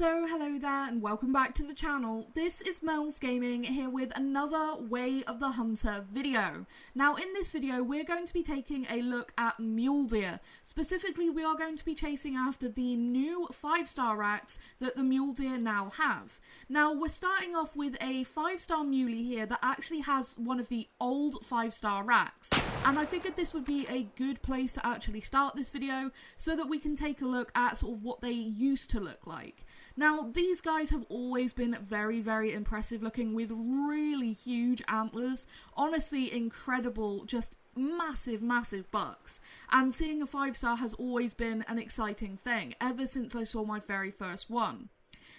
So hello there and welcome back to the channel. This is Mule's Gaming here with another Way of the Hunter video. Now in this video we're going to be taking a look at mule deer. Specifically we are going to be chasing after the new 5-star racks that the mule deer now have. Now we're starting off with a 5-star muley here that actually has one of the old 5-star racks. And I figured this would be a good place to actually start this video so that we can take a look at sort of what they used to look like. Now, these guys have always been very impressive looking with really huge antlers. Honestly, incredible, just massive bucks. And seeing a 5-star has always been an exciting thing, ever since I saw my very first one.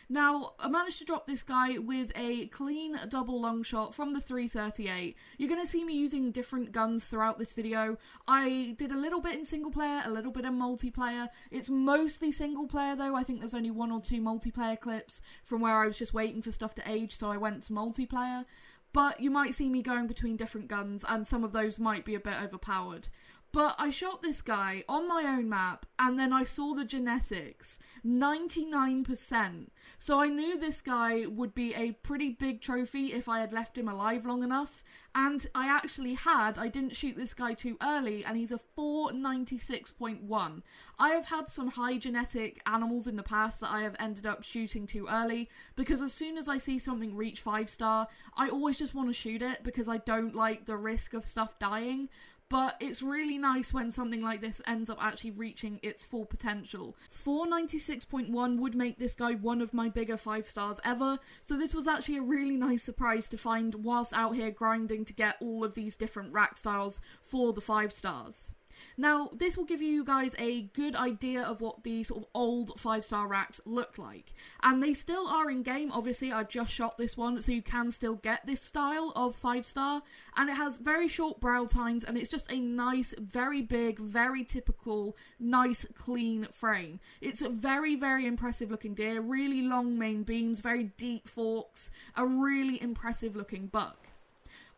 Now, I managed to drop this guy with a clean double long shot from the 338. You're going to see me using different guns throughout this video. I did a little bit in single player, a little bit in multiplayer. It's mostly single player though. I think there's only 1 or 2 multiplayer clips from where I was just waiting for stuff to age, so I went to multiplayer. But you might see me going between different guns, and some of those might be a bit overpowered. But I shot this guy on my own map, and then I saw the genetics, 99%. So I knew this guy would be a pretty big trophy if I had left him alive long enough. And I actually had. I didn't shoot this guy too early, and he's a 496.1. I have had some high genetic animals in the past that I have ended up shooting too early, because as soon as I see something reach 5-star, I always just want to shoot it because I don't like the risk of stuff dying. But it's really nice when something like this ends up actually reaching its full potential. 496.1 would make this guy one of my bigger 5-stars ever, so this was actually a really nice surprise to find whilst out here grinding to get all of these different rack styles for the 5-stars. Now, this will give you guys a good idea of what the sort of old 5-star racks look like. And they still are in game. Obviously, I've just shot this one, so you can still get this style of 5-star. And it has very short brow tines, and it's just a nice, very big, very typical, nice, clean frame. It's a very impressive looking deer, really long main beams, very deep forks, a really impressive looking buck.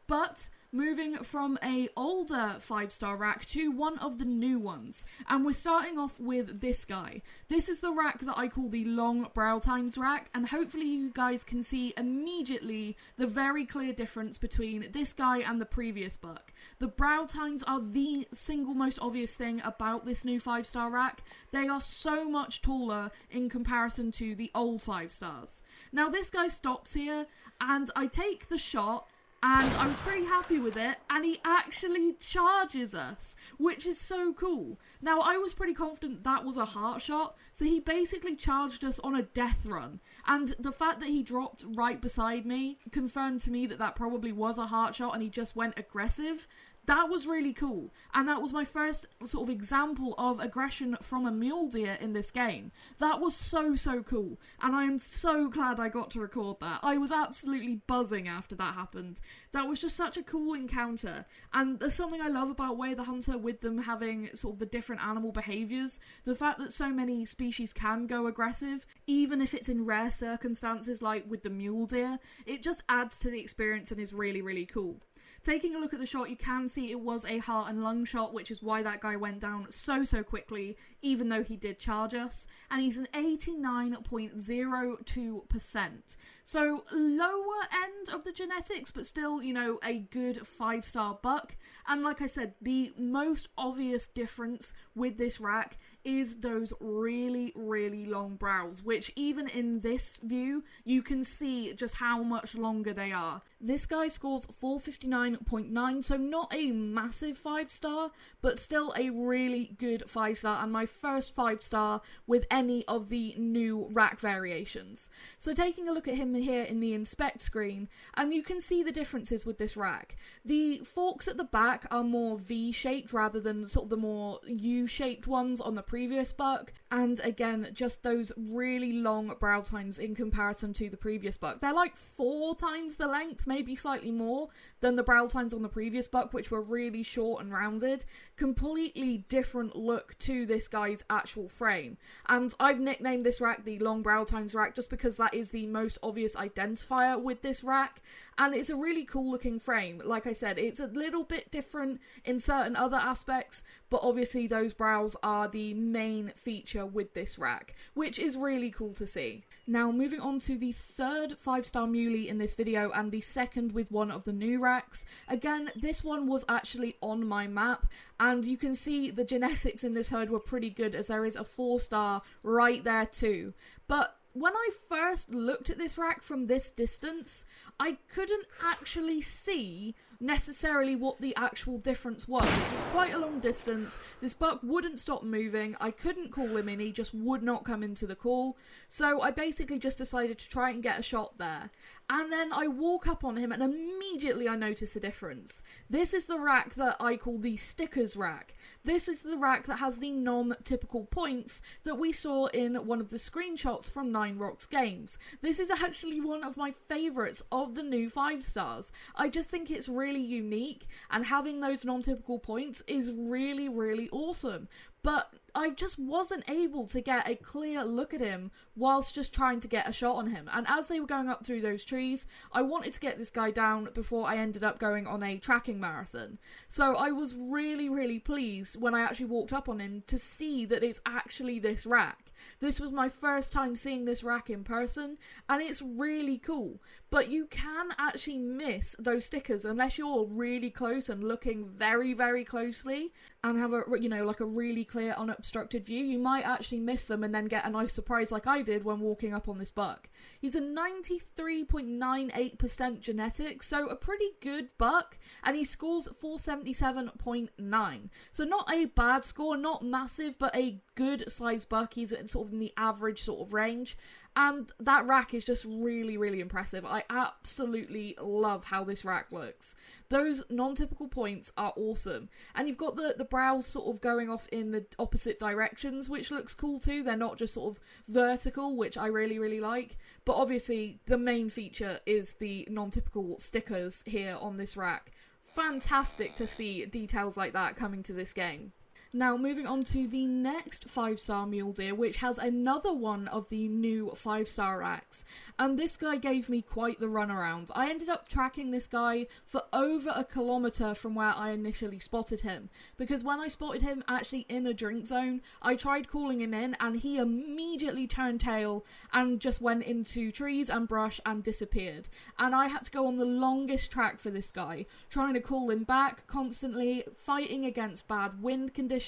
But moving from a older 5-star rack to one of the new ones, and we're starting off with this guy. This is the rack that I call the long brow tines rack, and hopefully you guys can see immediately the very clear difference between this guy and the previous buck. The brow tines are the single most obvious thing about this new 5-star rack. They are so much taller in comparison to the old 5-stars. Now this guy stops here, and I take the shot, and I was pretty happy with it, and he actually charges us, which is so cool. Now, I was pretty confident that was a heart shot, so he basically charged us on a death run. And the fact that he dropped right beside me confirmed to me that that probably was a heart shot and he just went aggressive. That was really cool, and that was my first sort of example of aggression from a mule deer in this game. That was so cool, and I am so glad I got to record that. I was absolutely buzzing after that happened. That was just such a cool encounter, and there's something I love about Way of the Hunter with them having sort of the different animal behaviours. The fact that so many species can go aggressive, even if it's in rare circumstances like with the mule deer, it just adds to the experience and is really cool. Taking a look at the shot, you can see it was a heart and lung shot, which is why that guy went down so quickly, even though he did charge us. And he's an 89.02%. So lower end of the genetics, but still, you know, a good 5-star buck. And like I said, the most obvious difference with this rack is those really long brows, which even in this view, you can see just how much longer they are. This guy scores 459.9, so not a massive 5-star, but still a really good 5-star, and my first 5-star with any of the new rack variations. So taking a look at him here in the inspect screen, and you can see the differences with this rack. The forks at the back are more V-shaped rather than sort of the more U-shaped ones on the previous buck, and again, just those really long brow tines in comparison to the previous buck. They're like 4 times the length, maybe slightly more, than the brow tines on the previous buck, which were really short and rounded. Completely different look to this guy's actual frame. And I've nicknamed this rack the long brow tines rack just because that is the most obvious identifier with this rack, and it's a really cool looking frame. Like I said, it's a little bit different in certain other aspects, but obviously those brows are the main feature with this rack, which is really cool to see. Now, moving on to the third 5-star Muley in this video and the second with one of the new racks. Again, this one was actually on my map, and you can see the genetics in this herd were pretty good, as there is a 4-star right there too. But when I first looked at this rack from this distance, I couldn't actually see necessarily what the actual difference was. It was quite a long distance. This buck wouldn't stop moving. I couldn't call him in. He just would not come into the call. So I basically just decided to try and get a shot there. And then I walk up on him and immediately I notice the difference. This is the rack that I call the stickers rack. This is the rack that has the non-typical points that we saw in one of the screenshots from 9 Rocks Games. This is actually one of my favourites of the new 5-stars. I just think it's really unique, and having those non-typical points is really, really awesome. But I just wasn't able to get a clear look at him whilst just trying to get a shot on him. And as they were going up through those trees, I wanted to get this guy down before I ended up going on a tracking marathon. So I was really, really pleased when I actually walked up on him to see that it's actually this rack. This was my first time seeing this rack in person, and it's really cool. But you can actually miss those stickers unless you're really close and looking very, very closely and have a, you know, like a really clear unobstructed view. You might actually miss them and then get a nice surprise like I did when walking up on this buck. He's a 93.98% genetic, so a pretty good buck, and he scores 477.9. So not a bad score, not massive, but a good size buck. He's sort of in the average sort of range. And that rack is just really, really impressive. I absolutely love how this rack looks. Those non-typical points are awesome. And you've got the brows sort of going off in the opposite directions, which looks cool too. They're not just sort of vertical, which I really, really like. But obviously, the main feature is the non-typical stickers here on this rack. Fantastic to see details like that coming to this game. Now, moving on to the next 5-star mule deer, which has another one of the new 5-star racks. And this guy gave me quite the runaround. I ended up tracking this guy for over a kilometre from where I initially spotted him. Because when I spotted him actually in a drink zone, I tried calling him in and he immediately turned tail and just went into trees and brush and disappeared. And I had to go on the longest track for this guy, trying to call him back constantly, fighting against bad wind conditions.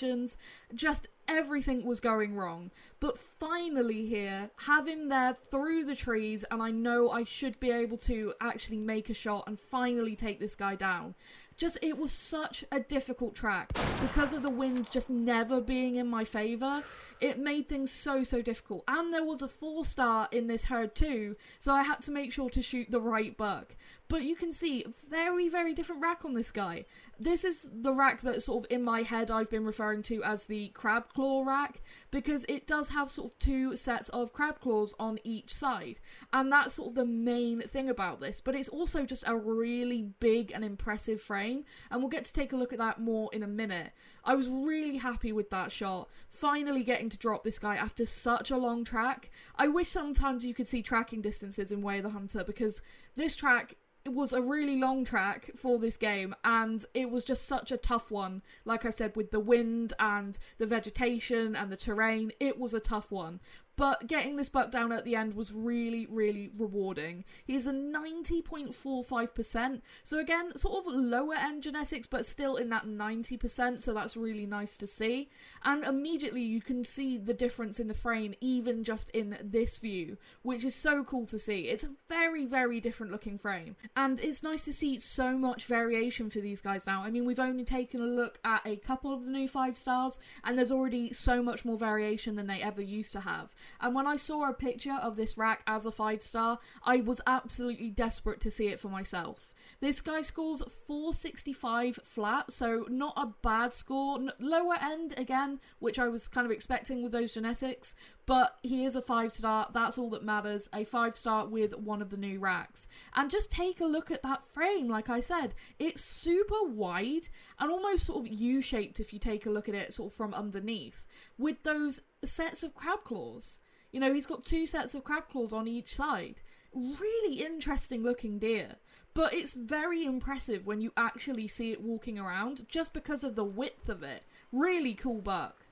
Just everything was going wrong. But finally here, have him there through the trees, and I know I should be able to actually make a shot and finally take this guy down. Just, it was such a difficult track because of the wind just never being in my favour. It made things so difficult. And there was a 4-star in this herd too, so I had to make sure to shoot the right buck. But you can see, very, very different rack on this guy. This is the rack that sort of in my head I've been referring to as the crab claw rack, because it does have sort of 2 sets of crab claws on each side. And that's sort of the main thing about this. But it's also just a really big and impressive frame, and we'll get to take a look at that more in a minute. I was really happy with that shot, finally getting to drop this guy after such a long track. I wish sometimes you could see tracking distances in Way of the Hunter, because this track, it was a really long track for this game, and it was just such a tough one. Like I said, with the wind and the vegetation and the terrain, it was a tough one. But getting this buck down at the end was really, really rewarding. He's a 90.45%, so again, sort of lower end genetics, but still in that 90%, so that's really nice to see. And immediately you can see the difference in the frame, even just in this view, which is so cool to see. It's a very, very different looking frame. And it's nice to see so much variation for these guys now. I mean, we've only taken a look at a couple of the new 5-stars, and there's already so much more variation than they ever used to have. And when I saw a picture of this rack as a 5-star, I was absolutely desperate to see it for myself. This guy scores 465 flat, so not a bad score. Lower end again, which I was kind of expecting with those genetics, but he is a 5-star, that's all that matters. A 5-star with one of the new racks. And just take a look at that frame, like I said. It's super wide and almost sort of U-shaped if you take a look at it sort of from underneath, with those sets of crab claws. You know, he's got 2 sets of crab claws on each side. Really interesting looking deer. But it's very impressive when you actually see it walking around, just because of the width of it. Really cool buck.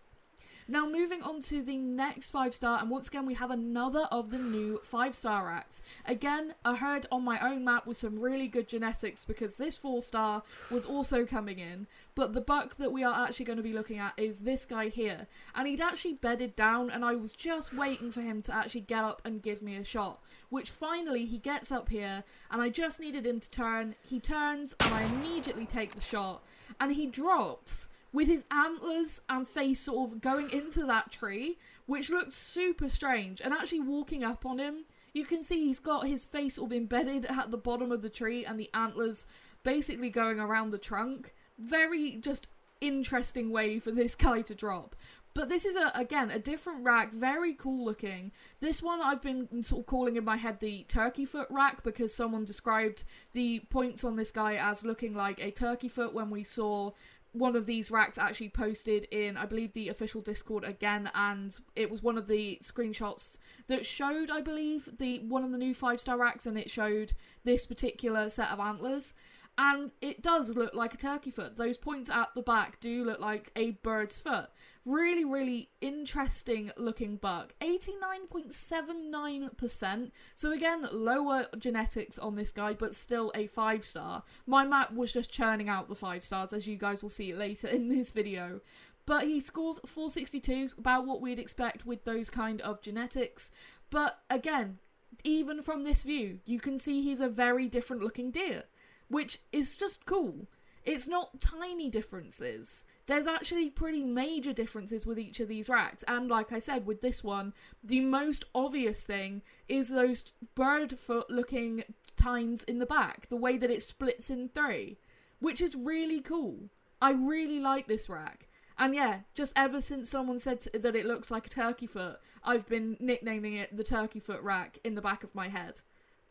Now moving on to the next 5-star, and once again we have another of the new 5-star racks. Again, I heard on my own map with some really good genetics because this 4-star was also coming in, but the buck that we are actually going to be looking at is this guy here. And he'd actually bedded down and I was just waiting for him to actually get up and give me a shot, which finally he gets up here and I just needed him to turn. He turns and I immediately take the shot and he drops with his antlers and face sort of going into that tree, which looks super strange. And actually walking up on him, you can see he's got his face sort of embedded at the bottom of the tree and the antlers basically going around the trunk. Very just interesting way for this guy to drop. But this is, again, a different rack, very cool looking. This one I've been sort of calling in my head the turkey foot rack because someone described the points on this guy as looking like a turkey foot when we saw one of these racks actually posted in, I believe, the official Discord again, and it was one of the screenshots that showed, I believe, one of the new 5-star racks, and it showed this particular set of antlers. And it does look like a turkey foot. Those points at the back do look like a bird's foot. Really, really interesting looking buck. 89.79%. So again, lower genetics on this guy, but still a 5-star. My map was just churning out the 5-stars, as you guys will see later in this video. But he scores 462, about what we'd expect with those kind of genetics. But again, even from this view, you can see he's a very different looking deer, which is just cool. It's not tiny differences. There's actually pretty major differences with each of these racks. And like I said, with this one, the most obvious thing is those bird foot looking tines in the back. The way that it splits in 3. Which is really cool. I really like this rack. And yeah, just ever since someone said that it looks like a turkey foot, I've been nicknaming it the turkey foot rack in the back of my head.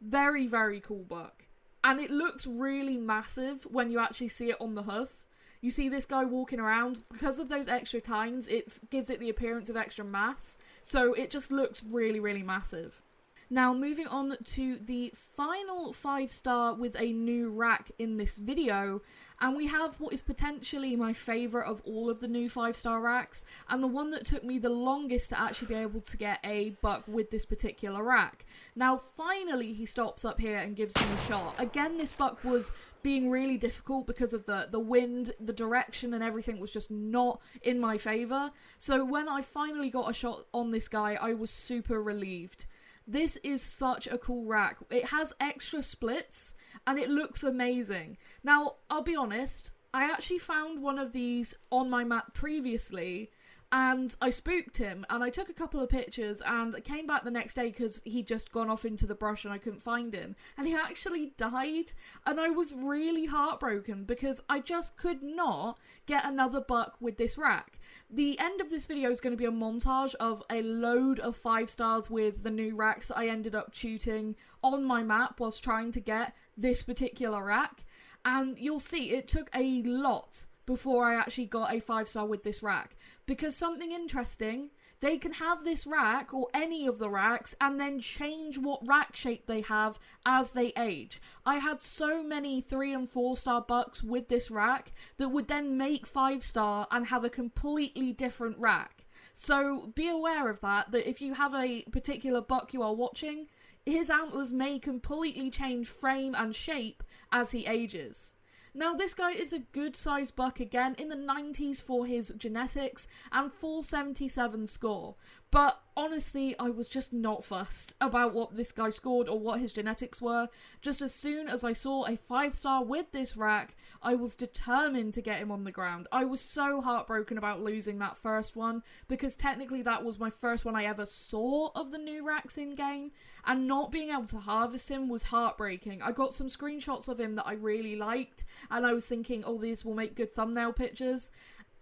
Very, very cool buck. And it looks really massive when you actually see it on the hoof. You see this guy walking around. Because of those extra tines, it gives it the appearance of extra mass. So it just looks really, really massive. Now, moving on to the final 5-star with a new rack in this video, and we have what is potentially my favourite of all of the new 5-star racks, and the one that took me the longest to actually be able to get a buck with this particular rack. Now, finally, he stops up here and gives me a shot. Again, this buck was being really difficult because of the wind, the direction, and everything was just not in my favour. So when I finally got a shot on this guy, I was super relieved. This is such a cool rack. It has extra splits and it looks amazing. Now, I'll be honest, I actually found one of these on my map previously and I spooked him and I took a couple of pictures and came back the next day because he'd just gone off into the brush and I couldn't find him. And he actually died and I was really heartbroken because I just could not get another buck with this rack. The end of this video is going to be a montage of a load of 5-stars with the new racks that I ended up shooting on my map whilst trying to get this particular rack. And you'll see it took a lot before I actually got a 5-star with this rack. Because something interesting, they can have this rack or any of the racks and then change what rack shape they have as they age. I had so many 3 and 4-star bucks with this rack that would then make 5-star and have a completely different rack. So be aware of that if you have a particular buck you are watching, his antlers may completely change frame and shape as he ages. Now, this guy is a good sized buck again, in the 90s for his genetics and 477 score. But honestly, I was just not fussed about what this guy scored or what his genetics were. Just as soon as I saw a 5-star with this rack, I was determined to get him on the ground. I was so heartbroken about losing that first one, because technically that was my first one I ever saw of the new racks in game, and not being able to harvest him was heartbreaking. I got some screenshots of him that I really liked, and I was thinking, oh, these will make good thumbnail pictures.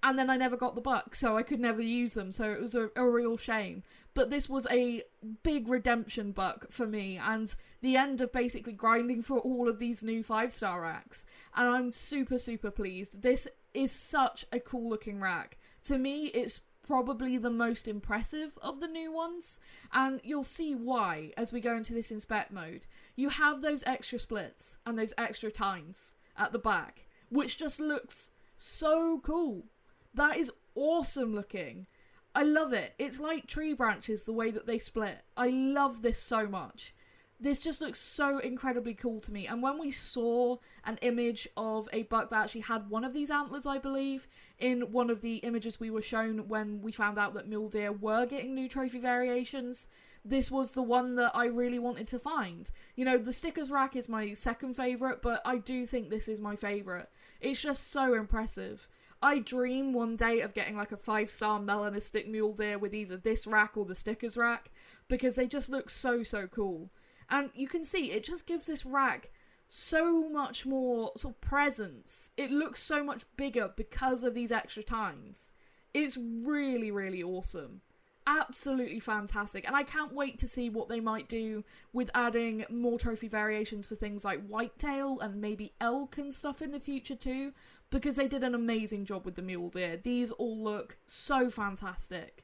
And then I never got the buck, so I could never use them, so it was a real shame. But this was a big redemption buck for me, and the end of basically grinding for all of these new 5-star racks. And I'm super, super pleased. This is such a cool looking rack. To me, it's probably the most impressive of the new ones, and you'll see why as we go into this inspect mode. You have those extra splits and those extra tines at the back, which just looks so cool. That is awesome looking. I love it. It's like tree branches, the way that they split. I love this so much. This just looks so incredibly cool to me. And when we saw an image of a buck that actually had one of these antlers, I believe, in one of the images we were shown when we found out that mule deer were getting new trophy variations, this was the one that I really wanted to find. You know, the stickers rack is my second favourite, but I do think this is my favourite. It's just so impressive. I dream one day of getting like a 5-star melanistic mule deer with either this rack or the stickers rack, because they just look so, so cool. And you can see, it just gives this rack so much more sort of presence. It looks so much bigger because of these extra tines. It's really, really awesome. Absolutely fantastic. And I can't wait to see what they might do with adding more trophy variations for things like whitetail and maybe elk and stuff in the future too, because they did an amazing job with the mule deer. These all look so fantastic.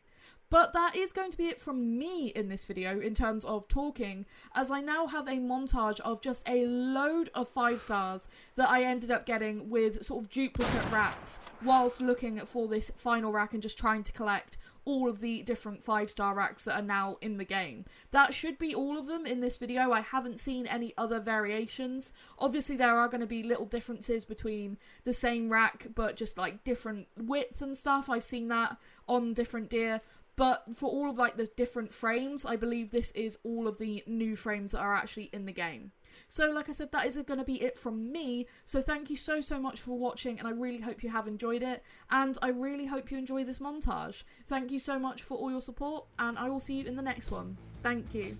But that is going to be it from me in this video in terms of talking, as I now have a montage of just a load of 5-stars that I ended up getting with sort of duplicate racks whilst looking for this final rack and just trying to collect all of the different 5-star racks that are now in the game. That should be all of them in this video. I haven't seen any other variations. Obviously there are going to be little differences between the same rack but just like different width and stuff. I've seen that on different deer. But for all of like the different frames, I believe this is all of the new frames that are actually in the game. So like I said, that is going to be it from me. So thank you so, so much for watching, and I really hope you have enjoyed it. And I really hope you enjoy this montage. Thank you so much for all your support, and I will see you in the next one. Thank you.